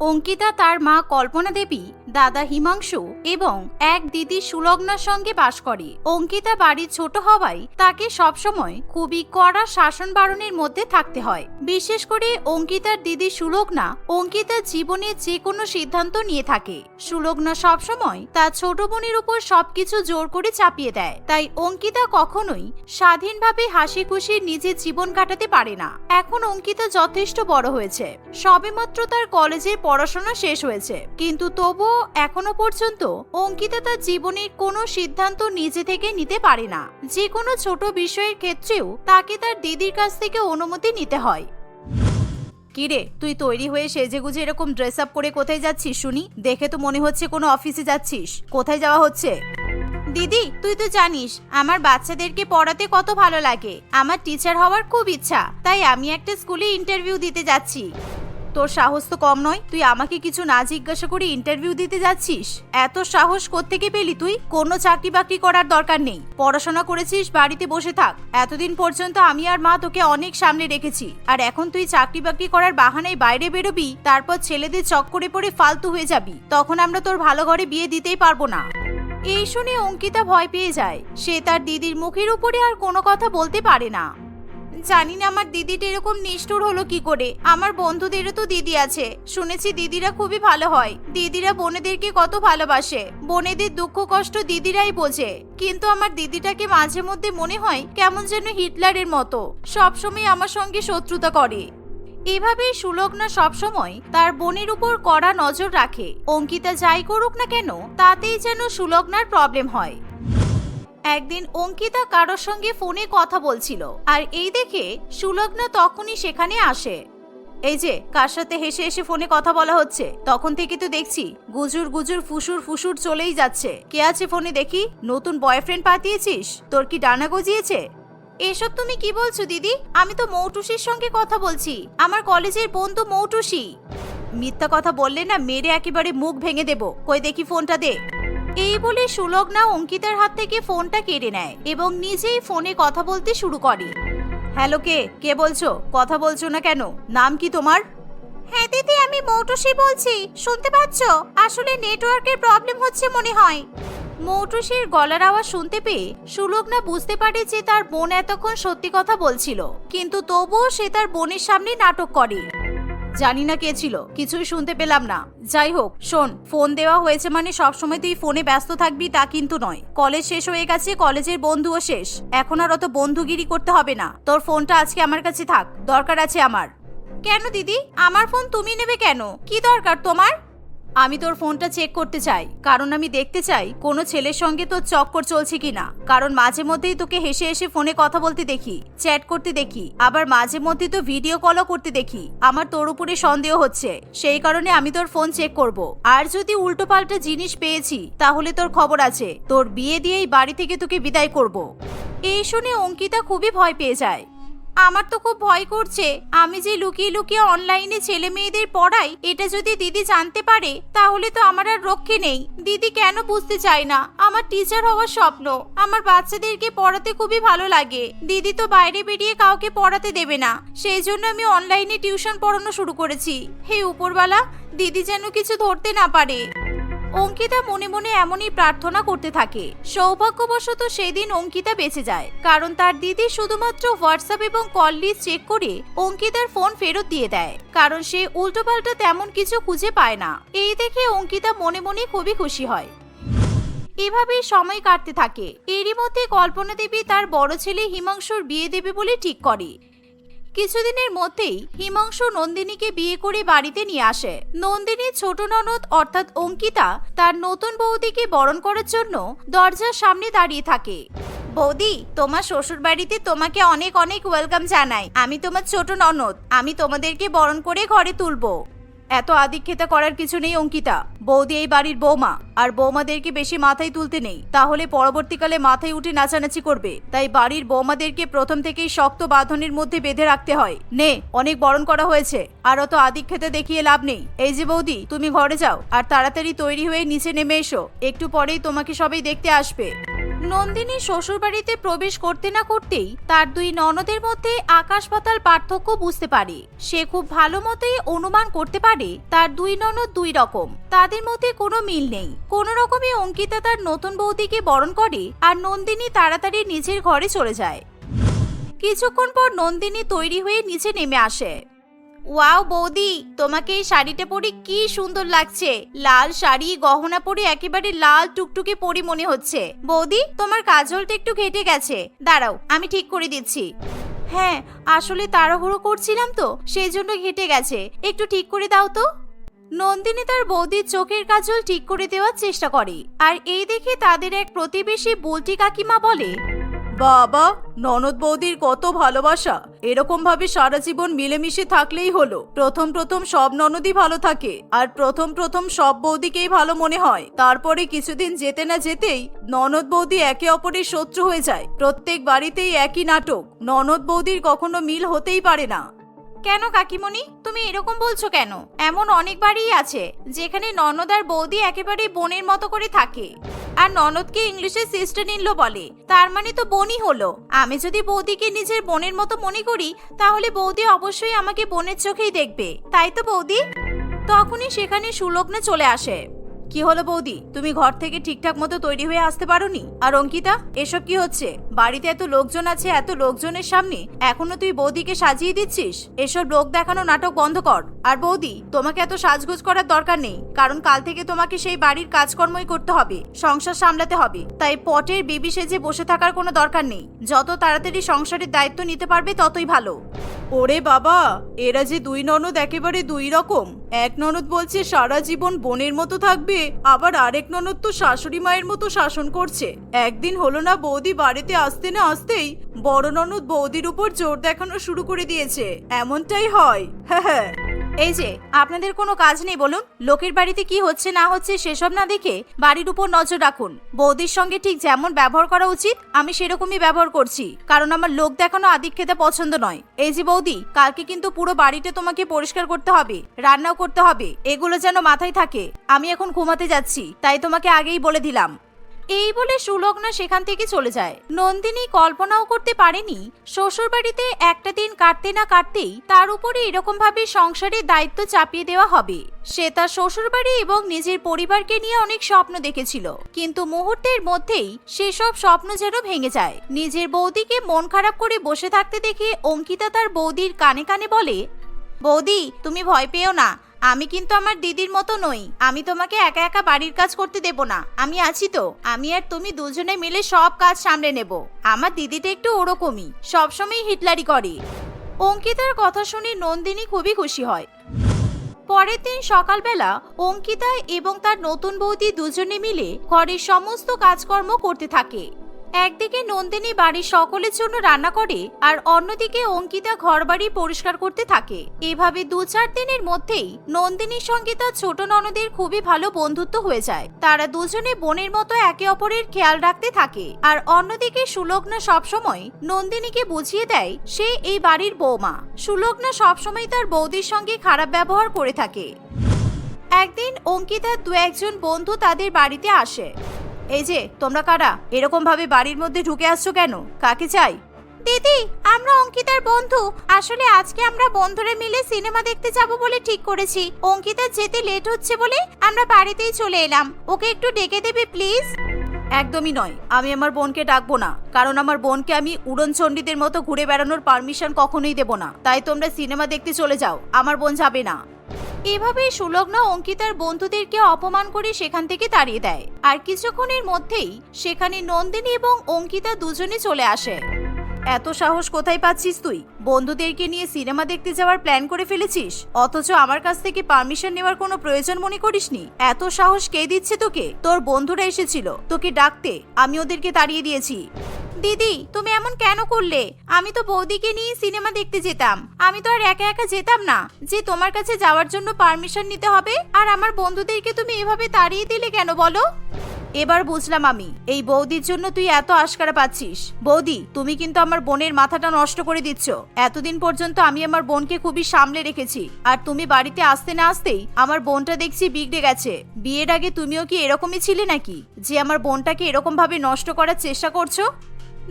অঙ্কিতা তার মা কল্পনা দেবী, দাদা হিমাংশু এবং এক দিদি সুলগ্নার সঙ্গে বাস করে। অঙ্কিতা বাড়ি ছোট হওয়ায় তাকে সবসময় খুবই কড়া শাসন বারণের মধ্যে থাকতে হয়। বিশেষ করে অঙ্কিতার দিদি সুলগ্না অঙ্কিতার জীবনে যে কোনো সিদ্ধান্ত নিয়ে থাকে। সুলগ্না সবসময় তার ছোট বোনের উপর সবকিছু জোর করে চাপিয়ে দেয়, তাই অঙ্কিতা কখনোই স্বাধীনভাবে হাসি খুশি নিজের জীবন কাটাতে পারে না। এখন অঙ্কিতা যথেষ্ট বড় হয়েছে, সবেমাত্র তার কলেজের পড়াশোনা শেষ হয়েছে, কিন্তু তবুও এখনো পর্যন্ত অঙ্কিতা তার জীবনের কোনো সিদ্ধান্ত নিজে থেকে নিতে পারে না। যে কোনো ছোট বিষয়ের ক্ষেত্রেও তাকে তার দিদির কাছ থেকে অনুমতি নিতে হয়। কিরে, তুই তৈরি হয়ে সেজেগুজে এরকম ড্রেস আপ করে কোথায় যাচ্ছিস শুনি? দেখে তো মনে হচ্ছে কোনো অফিসে যাচ্ছিস। কোথায় যাওয়া হচ্ছে? দিদি, তুই তো জানিস আমার বাচ্চাদেরকে পড়াতে কত ভালো লাগে। আমার টিচার হওয়ার খুব ইচ্ছা, তাই আমি একটা স্কুলে ইন্টারভিউ দিতে যাচ্ছি। তোর সাহস তো কম নয়, তুই আমাকে কিছু না জিজ্ঞাসা করে ইন্টারভিউ দিতে যাচ্ছিস। এত সাহস কোত্থেকে পেলি তুই? কোনো চাকরি বাকরি করার দরকার নেই, পড়াশোনা করেছিস, বাড়িতে বসে থাক। এতদিন পর্যন্ত আমি আর মা তোকে অনেক সামনে রেখেছি, আর এখন তুই চাকরি বাকরি করার বাহানায় বাইরে বেরোবি, তারপর ছেলেদের চক্করে পড়ে ফালতু হয়ে যাবি। তখন আমরা তোর ভালো ঘরে বিয়ে দিতেই পারবো না। এই শুনে অঙ্কিতা ভয় পেয়ে যায়। সে তার দিদির মুখের উপরে আর কোনো কথা বলতে পারে না। জানি না আমার দিদিটা এরকম নিষ্ঠুর হলো কি করে। আমার বন্ধুদেরও তো দিদি আছে, শুনেছি দিদিরা খুবই ভালো হয়। দিদিরা বোনেদেরকে কত ভালোবাসে, বোনেদের দুঃখ কষ্ট দিদিরাই বোঝে। কিন্তু আমার দিদিটাকে মাঝে মধ্যে মনে হয় কেমন যেন হিটলারের মতো, সবসময় আমার সঙ্গে শত্রুতা করে। এভাবেই সুলগ্না সবসময় তার বোনের উপর কড়া নজর রাখে। অঙ্কিতা যাই করুক না কেন, তাতেই যেন সুলগ্নার প্রবলেম হয়। একদিন অঙ্কিতা কারোর সঙ্গে ফোনে কথা বলছিল, আর এই দেখে সুলগ্না তখনই সেখানে আসে। এই যে, কার সাথে হেসে হেসে ফোনে কথা বলা হচ্ছে? তখন থেকে তো দেখছি গুজুর গুজুর ফুসুর ফুসুর চলেই যাচ্ছে। কে আছে ফোনে দেখি? নতুন বয়ফ্রেন্ড পাঠিয়েছিস? তোর কি ডানা গজিয়েছে? এসব তুমি কি বলছো দিদি? আমি তো মৌটুসির সঙ্গে কথা বলছি, আমার কলেজের বন্ধু মৌটুসি। মিথ্যা কথা বললে না মেরে একেবারে মুখ ভেঙে দেব। কই দেখি ফোনটা দে। এই বলে সুলগ্না অঙ্কিতার হাত থেকে ফোনটা কেড়ে নেয় এবং নিজেই ফোনে কথা বলতে শুরু করে। হ্যালো, কে বলছো? কথা বলছো না কেন? নাম কি তোমার? হ্যাঁ দিদি, আমি মৌটুসি বলছি, শুনতে পাচ্ছ? আসলে নেটওয়ার্কের প্রবলেম হচ্ছে মনে হয়। মৌটুসির গলার আওয়াজ শুনতে পেয়ে সুলগ্না বুঝতে পারে যে তার বোন এতক্ষণ সত্যি কথা বলছিল, কিন্তু তবুও সে তার বোনের সামনে নাটক করে। জানি না কে ছিল, কিছুই শুনতে পেলাম না। যাই হোক শোন, ফোন দেওয়া হয়েছে মানে সবসময় তুই ফোনে ব্যস্ত থাকবি তা কিন্তু নয়। কলেজ শেষ হয়ে গেছে, কলেজের বন্ধুও শেষ, এখন আর অত বন্ধুগিরি করতে হবে না। তোর ফোনটা আজকে আমার কাছে থাক, দরকার আছে আমার। কেন দিদি, আমার ফোন তুমি নেবে কেন? কি দরকার তোমার? আমি তোর ফোনটা চেক করতে চাই, কারণ আমি দেখতে চাই কোনো ছেলের সঙ্গে তোর চক্কর চলছে কিনা। কারণ মাঝে মধ্যেই তোকে হেসে হেসে ফোনে কথা বলতে দেখি, চ্যাট করতে দেখি, আবার মাঝে মধ্যে তো ভিডিও কলও করতে দেখি। আমার তোর উপরে সন্দেহ হচ্ছে, সেই কারণে আমি তোর ফোন চেক করব। আর যদি উল্টো পাল্টা জিনিস পেয়েছি তাহলে তোর খবর আছে, তোর বিয়ে দিয়েই বাড়ি থেকে তোকে বিদায় করব। এই শুনে অঙ্কিতা খুবই ভয় পেয়ে যায়। আমার তো খুব ভয় করছে, আমি যে লুকিয়ে লুকিয়ে অনলাইনে ছেলে মেয়েদের পড়াই, এটা যদি দিদি জানতে পারে তাহলে তো আমার আর রক্ষে নেই। দিদি কেন বুঝতে চায় না? আমার টিচার হওয়ার স্বপ্ন, আমার বাচ্চাদেরকে পড়াতে খুবই ভালো লাগে। দিদি তো বাইরে বেরিয়ে কাউকে পড়াতে দেবে না, সেই জন্য আমি অনলাইনে টিউশন পড়ানো শুরু করেছি। হে উপরওয়ালা, দিদি যেন কিছু ধরতে না পারে। অঙ্কিতা মনে মনে এমনই প্রার্থনা করতে থাকে। সৌভাগ্যবশত সেদিন অঙ্কিতা বেঁচে যায়, কারণ তার দিদি শুধুমাত্র হোয়াটসঅ্যাপ এবং কল লিস্ট চেক করে অঙ্কিতার ফোন ফেরত দিয়ে দেয়, কারণ সে উল্টোপাল্টা তেমন কিছু খুঁজে পায় না। এই দেখে অঙ্কিতা মনে মনে খুবই খুশি হয়। এভাবেই সময় কাটতে থাকে। এরই মধ্যে কল্পনা দেবী তার বড় ছেলে হিমাংশুর বিয়ে দেবে বলে ঠিক করে। কিছুদিনের মধ্যেই হিমাংশু নন্দিনীকে বিয়ে করে বাড়িতে নিয়ে আসে। নন্দিনীর ছোট ননদ অর্থাৎ অঙ্কিতা তার নতুন বৌদিকে বরণ করার জন্য দরজার সামনে দাঁড়িয়ে থাকে। বৌদি, তোমার শ্বশুর বাড়িতে তোমাকে অনেক অনেক ওয়েলকাম জানাই। আমি তোমার ছোট ননদ, আমি তোমাদেরকে বরণ করে ঘরে তুলবো। এত আদিক্ষেতা করার কিছু নেই অঙ্কিতা, বৌদি এই বাড়ির বৌমা, আর বৌমাদেরকে বেশি মাথায় তুলতে নেই, তাহলে পরবর্তীকালে মাথায় উঠে নাচানাচি করবে। তাই বাড়ির বৌমাদেরকে প্রথম থেকেই শক্ত বাঁধনের মধ্যে বেঁধে রাখতে হয়। নে, অনেক বরণ করা হয়েছে, আর অত আদিক্ষেতা দেখিয়ে লাভ নেই। এই যে বৌদি, তুমি ঘরে যাও আর তাড়াতাড়ি তৈরি হয়ে নিচে নেমে এসো, একটু পরেই তোমাকে সবাই দেখতে আসবে। নন্দিনী শ্বশুরবাড়িতে প্রবেশ করতে না করতেই তার দুই ননদের মধ্যে আকাশ পাতাল পার্থক্য বুঝতে পারে। সে খুব ভালো মতোই অনুমান করতে পারে তার দুই ননদ দুই রকম, তাদের মধ্যে কোনো মিল নেই। কোনো রকমে অঙ্কিতা তার নতুন বৌদিকে বরণ করে আর নন্দিনী তাড়াতাড়ি নিজের ঘরে চলে যায়। কিছুক্ষণ পর নন্দিনী তৈরি হয়ে নিচে নেমে আসে। ওয়াও বৌদি, তোমাকে এই শাড়িটা পরে কি সুন্দর লাগছে। লাল শাড়ি, গহনা পরে একেবারে লাল টুকটুকে পরি মনে হচ্ছে। বৌদি, তোমার কাজলটা একটু ঘেটে গেছে, দাঁড়াও আমি ঠিক করে দিচ্ছি। হ্যাঁ, আসলে তাড়াহুড়ো করছিলাম তো সেই জন্য ঘেটে গেছে, একটু ঠিক করে দাও তো। নন্দিনী তার বৌদির চোখের কাজল ঠিক করে দেওয়ার চেষ্টা করে, আর এই দেখে তাদের এক প্রতিবেশী বুলটি কাকিমা বলে, বাবা, ননদ বৌদির কত ভালোবাসা। এরকম ভাবে সারা জীবন মিলেমিশে থাকলেই হলো। প্রথম প্রথম সব ননদই ভালো থাকে, আর প্রথম প্রথম সব বৌদিকেই ভালো মনে হয়। তারপরে কিছুদিন যেতে না যেতেই ননদ বৌদি একে অপরের শত্রু হয়ে যায়। প্রত্যেক বাড়িতেই একই নাটক, ননদ বৌদির কখনো মিল হতেই পারে না। কেন কাকিমণি, তুমি এরকম বলছো কেন? এমন অনেক বাড়িই আছে যেখানে ননদ আর বৌদি একেবারে বোনের মতো করে থাকে। আর ননদকে ইংলিশে সিস্টার ইন ল বলে, তার মানে তো বোনই হলো। আমি যদি বৌদিকে নিজের বোনের মতো মনে করি তাহলে বৌদি অবশ্যই আমাকে বোনের চোখেই দেখবে, তাই তো বৌদি? তখনই সেখানে সুলগ্না চলে আসে। কি হলো বৌদি, তুমি ঘর থেকে ঠিকঠাক মতো তৈরি হয়ে আসতে পারোনি? আর অঙ্কিতা, এসব কি হচ্ছে? বাড়িতে এত লোকজন আছে, এত লোকজনের সামনে এখনো তুই বৌদিকে সাজিয়ে দিচ্ছিস? এসব লোক দেখানো নাটক বন্ধ কর। আর বৌদি, তোমাকে এত সাজগোজ করার দরকার নেই, কারণ কাল থেকে তোমাকে সেই বাড়ির কাজকর্মই করতে হবে, সংসার সামলাতে হবে। তাই পটের বেবি সেজে বসে থাকার কোনো দরকার নেই। যত তাড়াতাড়ি সংসারের দায়িত্ব নিতে পারবে ততই ভালো। ওরে বাবা, এরা যে দুই ননদ একেবারে দুই রকম। এক ননদ বলছে সারা জীবন বোনের মতো থাকবে, আবার আরেক ননদ তো শাশুড়ি মায়ের মতো শাসন করছে। একদিন হলো না বৌদি বাড়িতে আসতে না আসতেই বড় ননদ বৌদির উপর জোর দেখানো শুরু করে দিয়েছে। এমনটাই হয়। হ্যাঁ, এই যে আপনাদের কোনো কাজ নেই বলুন? লোকের বাড়িতে কি হচ্ছে না হচ্ছে সেসব না দেখে বাড়ির উপর নজর রাখুন। বৌদির সঙ্গে ঠিক যেমন ব্যবহার করা উচিত আমি সেরকমই ব্যবহার করছি, কারণ আমার লোক দেখানো আদিক খেতে পছন্দ নয়। এই যে বৌদি, কালকে কিন্তু পুরো বাড়িটা তোমাকে পরিষ্কার করতে হবে, রান্নাও করতে হবে, এগুলো যেন মাথায় থাকে। আমি এখন ঘুমাতে যাচ্ছি, তাই তোমাকে আগেই বলে দিলাম। এই বলে সুলগ্না সেখান থেকে চলে যায়। নন্দিনী কল্পনাও করতে পারেনি শ্বশুর বাড়িতে একটা দিন কাটতে না কাটতেই তার উপরে এরকম ভাবে সংসারের দায়িত্ব চাপিয়ে দেওয়া হবে। সে তার শ্বশুর বাড়ি এবং নিজের পরিবারকে নিয়ে অনেক স্বপ্ন দেখেছিল, কিন্তু মুহূর্তের মধ্যেই সেসব স্বপ্ন যেন ভেঙে যায়। নিজের বৌদিকে মন খারাপ করে বসে থাকতে দেখে অঙ্কিতা তার বৌদির কানে কানে বলে, বৌদি তুমি ভয় পেও না, আমি কিন্তু আমার দিদির মতো নই। আমি তোমাকে একা একা বাড়ির কাজ করতে দেব না, আমি আছি তো। আমি আর তুমি দুজনে মিলে সব কাজ সামলে নেব। আমার দিদিটা একটু ওরকমই, সবসময় হিটলারি করে। অঙ্কিতার কথা শুনে নন্দিনী খুবই খুশি হয়। পরের দিন সকালবেলা অঙ্কিতা এবং তার নতুন বৌদি দুজনে মিলে ঘরের সমস্ত কাজকর্ম করতে থাকে। একদিকে নন্দিনী বাড়ির সকলের জন্য রান্না করে, আর অন্যদিকে অঙ্কিতা ঘরবাড়ি পরিষ্কার করতে থাকে। এভাবে 2-4 দিনের মধ্যেই নন্দিনীর সঙ্গে তার ছোট ননদের খুবই ভালো বন্ধুত্ব হয়ে যায়। তারা দুজনে বোনের মতো একে অপরের খেয়াল রাখতে থাকে। আর অন্যদিকে সুলগ্না সবসময় নন্দিনীকে বুঝিয়ে দেয় সে এই বাড়ির বৌমা। সুলগ্না সবসময় তার বৌদির সঙ্গে খারাপ ব্যবহার করে থাকে। একদিন অঙ্কিতার 2-1 বন্ধু তাদের বাড়িতে আসে। এই যে তোমরা কারা? এরকম ভাবে বাড়ির মধ্যে ঢুকে আসছো কেন? কাকে চাই? দিদি, আমরা অঙ্কিতার বন্ধু। আসলে আজকে আমরা বন্ধুরা মিলে সিনেমা দেখতে যাব বলে ঠিক করেছি। অঙ্কিতার যেতে লেট হচ্ছে বলে আমরা বাড়িতেই চলে এলাম। ওকে একটু ডেকে দেবে প্লিজ? একদমই নয়, আমি আমার বোনকে ডাকবো না, কারণ আমার বোনকে আমি উড়নচণ্ডীদের মতো ঘুরে বেড়ানোর পারমিশন কখনোই দেব না। তাই তোমরা সিনেমা দেখতে চলে যাও, আমার বোন যাবে না। এভাবে সুলগ্না অঙ্কিতার বন্ধুদেরকে অপমান করে সেখান থেকে তাড়িয়ে দেয়। আর কিছুক্ষণের মধ্যেই সেখানে নন্দিনী এবং অঙ্কিতা দুজনে চলে আসে। এত সাহস কোথায় পাচ্ছিস তুই? বন্ধুদেরকে নিয়ে সিনেমা দেখতে যাওয়ার প্ল্যান করে ফেলেছিস, অথচ আমার কাছ থেকে পারমিশন নেওয়ার কোনো প্রয়োজন মনে করিসনি? এত সাহস কে দিচ্ছে তোকে? তোর বন্ধুরা এসেছিল তোকে ডাকতে, আমি ওদেরকে তাড়িয়ে দিয়েছি। দিদি, তুমি এমন কেন করলে? আমি তো বৌদিকে নিয়ে সিনেমা দেখতে যেতাম। আমি তো আর একা একা যেতাম না যে তোমার কাছে যাওয়ার জন্য পারমিশন নিতে হবে। আর আমার বন্ধুদেরকে তুমি এভাবে তাড়িয়ে দিলে কেন বলো? এবার বুঝলাম আমি এই বৌদির জন্য তুই এত আশকারা পাচ্ছিস। বৌদি, তুমি কিন্তু আমার বোনের মাথাটা নষ্ট করে দিচ্ছ। এতদিন পর্যন্ত আমি আমার বোনকে খুবই সামলে রেখেছি, আর তুমি বাড়িতে আসতে না আসতেই আমার বোনটা দেখছি বিগড়ে গেছে। বিয়ের আগে তুমিও কি এরকমই ছিলে নাকি, যে আমার বোনটাকে এরকম ভাবে নষ্ট করার চেষ্টা করছো?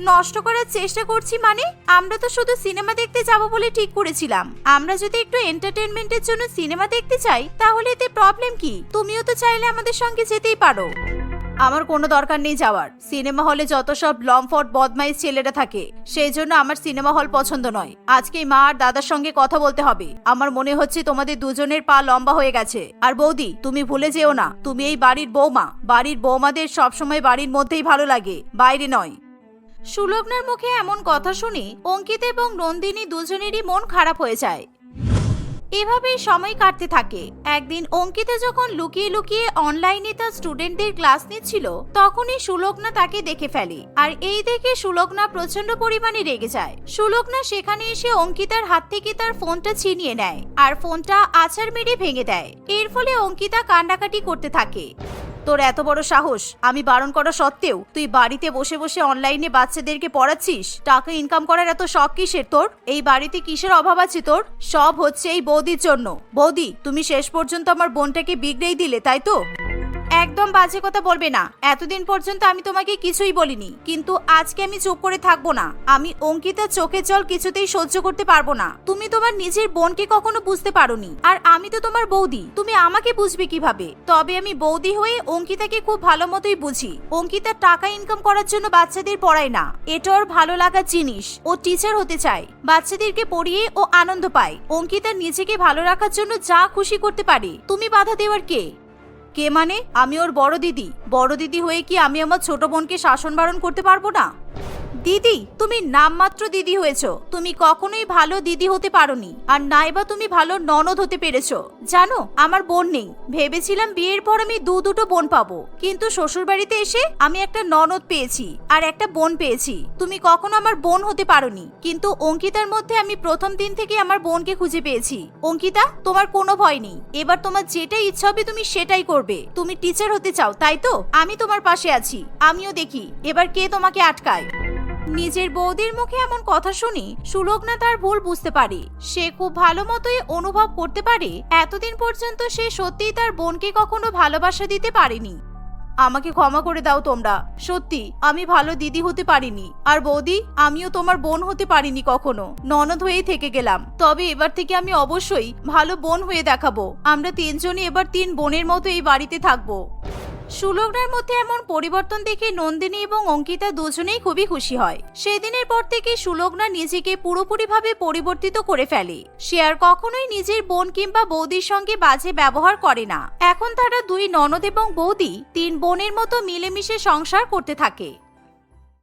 নষ্ট করার চেষ্টা করছি মানে? আমরা তো শুধু সিনেমা দেখতে যাব বলে ঠিক করেছিলাম। আমরা যদি একটু এন্টারটেইনমেন্টের জন্য সিনেমা দেখতে চাই তাহলে এতে প্রবলেম কি? তুমিও তো চাইলে আমাদের সঙ্গে যেতেই পারো। আমার কোনো দরকার নেই যাওয়ার। সিনেমা হলে যত সব লম্পট বদমাইশ ছেলেরা থাকে, সেই জন্য আমার সিনেমা হল পছন্দ নয়। আজকেই মা আর দাদার সঙ্গে কথা বলতে হবে। আমার মনে হচ্ছে তোমাদের দুজনের পা লম্বা হয়ে গেছে। আর বৌদি, তুমি ভুলে যেও না, তুমি এই বাড়ির বৌমা। বাড়ির বৌমাদের সবসময় বাড়ির মধ্যেই ভালো লাগে, বাইরে নয়। সুলগ্নার মুখে এমন কথা শুনে অঙ্কিতা এবং নন্দিনী দুজনেরই মন খারাপ হয়ে যায়। এভাবেই সময় কাটতে থাকে। একদিন অঙ্কিতা যখন লুকিয়ে লুকিয়ে অনলাইনে তার স্টুডেন্টদের ক্লাস নিচ্ছিল, তখনই সুলগ্না তাকে দেখে ফেলে। আর এই দেখে সুলগ্না প্রচন্ড পরিমাণে রেগে যায়। সুলগ্না সেখানে এসে অঙ্কিতার হাত থেকে তার ফোনটা ছিনিয়ে নেয় আর ফোনটা আছাড় মেরে ভেঙে দেয়। এর ফলে অঙ্কিতা কান্নাকাটি করতে থাকে। তোর এত বড় সাহস! আমি বারণ করা সত্ত্বেও তুই বাড়িতে বসে বসে অনলাইনে বাচ্চাদেরকে পড়াচ্ছিস। টাকা ইনকাম করার এত শখ কিসের তোর? এই বাড়িতে কিসের অভাব আছে তোর? সব হচ্ছে এই বৌদির জন্য। বৌদি, তুমি শেষ পর্যন্ত আমার বোনটাকে বিগড়েই দিলে, তাই তো? একদম বাজে কথা বলবে না। এতদিন পর্যন্ত আমি তোমাকে কিছুই বলিনি, কিন্তু আজকে আমি চুপ করে থাকবো না। আমি অঙ্কিতার চোখের জল কিছুতেই সহ্য করতে পারবো না। তুমি তোমার নিজের বোনকে কখনো বুঝতে পারোনি, আর আমি তো তোমার বৌদি। তুমি আমাকে বুঝবে কিভাবে? তবে আমি বৌদি হয়ে অঙ্কিতাকে খুব ভালো মতোই বুঝি। অঙ্কিতা টাকা ইনকাম করার জন্য বাচ্চাদের পড়ায় না, এটা ওর ভালো লাগার জিনিস। ও টিচার হতে চায়, বাচ্চাদেরকে পড়িয়ে ও আনন্দ পায়। অঙ্কিতা নিজেকে ভালো রাখার জন্য যা খুশি করতে পারে, তুমি বাধা দেওয়ার কে? কে মানে? আমি ওর বড় দিদি। বড় দিদি হয়ে কি আমি আমার ছোট বোনকে শাসন বারণ করতে পারবো না? দিদি, তুমি নামমাত্র দিদি হয়েছো। তুমি কখনোই ভালো দিদি হতে পারোনি, আর নাইবা তুমি ভালো ননদ হতে পেরেছো। জানো, আমার বোন নেই। ভেবেছিলাম বিয়ের পর আমি দুটো বোন পাবো, কিন্তু শ্বশুর বাড়িতে এসে আমি একটা ননদ পেয়েছি আর একটা বোন পেয়েছি। তুমি কখনো আমার বোন হতে পারোনি, কিন্তু অঙ্কিতার মধ্যে আমি প্রথম দিন থেকে আমার বোনকে খুঁজে পেয়েছি। অঙ্কিতা, তোমার কোনো ভয় নেই। এবার তোমার যেটা ইচ্ছা হবে তুমি সেটাই করবে। তুমি টিচার হতে চাও, তাই তো? আমি তোমার পাশে আছি। আমিও দেখি এবার কে তোমাকে আটকায়। নিজের বৌদির মুখে এমন কথা শুনি সুলগ্না তার ভুল বুঝতে পারে। সে খুব ভালো মতোই অনুভব করতে পারে এতদিন পর্যন্ত সে সত্যিই তার বোনকে কখনো ভালোবাসা দিতে পারেনি। আমাকে ক্ষমা করে দাও তোমরা। সত্যি আমি ভালো দিদি হতে পারিনি। আর বৌদি, আমিও তোমার বোন হতে পারিনি কখনো। ননদ হয়েই থেকে গেলাম। তবে এবার থেকে আমি অবশ্যই ভালো বোন হয়ে দেখাবো। আমরা তিনজনই এবার তিন বোনের মতো এই বাড়িতে থাকবো। সুলগ্নার মধ্যে এমন পরিবর্তন দেখে নন্দিনী এবং অঙ্কিতা দুজনেই খুবই খুশি হয়। সেদিনের পর থেকে সুলগ্না নিজেকে পুরোপুরিভাবে পরিবর্তিত করে ফেলে। সে আর কখনোই নিজের বোন কিংবা বৌদির সঙ্গে বাজে ব্যবহার করে না। এখন তারা দুই ননদ এবং বৌদি তিন বোনের মতো মিলেমিশে সংসার করতে থাকে।